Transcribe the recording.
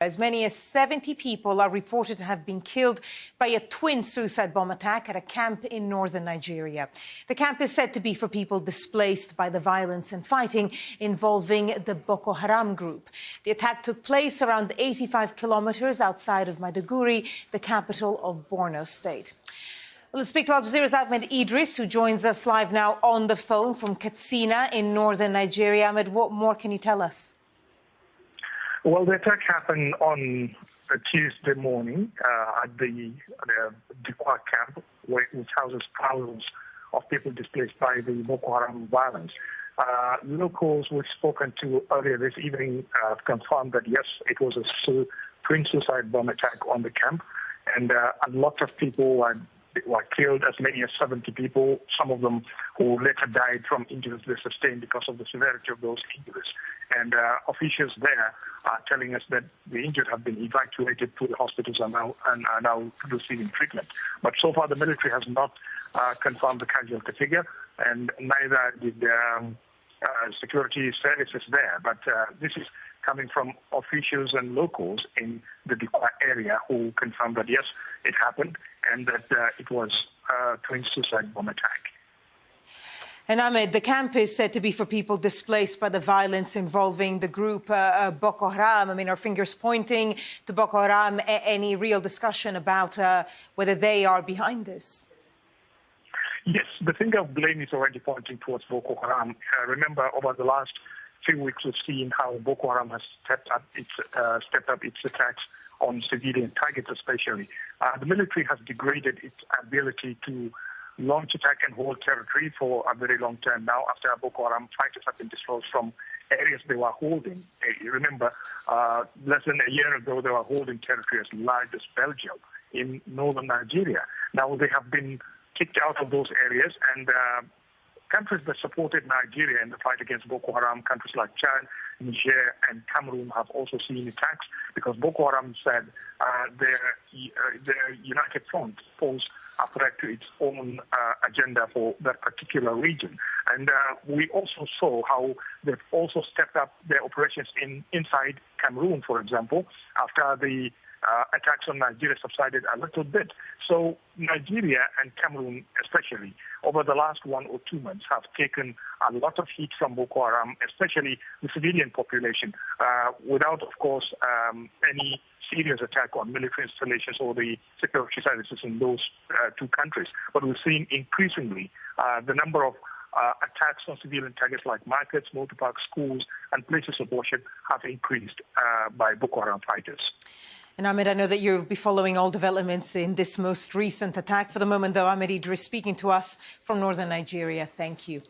As many as 70 people are reported to have been killed by a twin suicide bomb attack at a camp in northern Nigeria. The camp is said to be for people displaced by the violence and fighting involving the Boko Haram group. The attack took place around 85 kilometers outside of Maiduguri, the capital of Borno State. Well, let's speak to Al Jazeera's Ahmed Idris, who joins us live now on the phone from Katsina in northern Nigeria. Ahmed, what more can you tell us? Well, the attack happened on a Tuesday morning at the Dikwa camp, which houses thousands of people displaced by the Boko Haram violence. Locals we've spoken to earlier this evening confirmed that, yes, it was a twin suicide bomb attack on the camp, and a lot of people were killed, as many as 70 people, some of them who later died from injuries they sustained because of the severity of those injuries. And officials there are telling us that the injured have been evacuated to the hospitals and are now receiving treatment. But so far the military has not confirmed the casualty figure, and neither did security services there. But this is coming from officials and locals in the Dikwa area who confirmed that, yes, it happened and that it was a twin suicide bomb attack. And Ahmed, the camp is said to be for people displaced by the violence involving the group Boko Haram. I mean, are fingers pointing to Boko Haram? Any real discussion about whether they are behind this? Yes, the finger of blame is already pointing towards Boko Haram. Remember, over the last few weeks, we've seen how Boko Haram has stepped up its attacks on civilian targets, especially. The military has degraded its ability to launch attack and hold territory for a very long time now, after Boko Haram fighters have been dislodged from areas they were holding. You remember, less than a year ago, they were holding territory as large as Belgium in northern Nigeria. Now they have been kicked out of those areas, and countries that supported Nigeria in the fight against Boko Haram, countries like Chad, Niger, and Cameroon, have also seen attacks because Boko Haram said their united front poses a threat to its own agenda for that particular region. And we also saw how they've also stepped up their operations inside Cameroon, for example, after the attacks on Nigeria subsided a little bit. So Nigeria and Cameroon especially, over the last 1 or 2 months, have taken a lot of heat from Boko Haram, especially the civilian population, without, of course, any serious attack on military installations or the security services in those two countries. But we're seeing increasingly the number of attacks on civilian targets like markets, motor parks, schools, and places of worship have increased by Boko Haram fighters. And Ahmed, I know that you'll be following all developments in this most recent attack. For the moment, though, Ahmed Idris speaking to us from northern Nigeria. Thank you.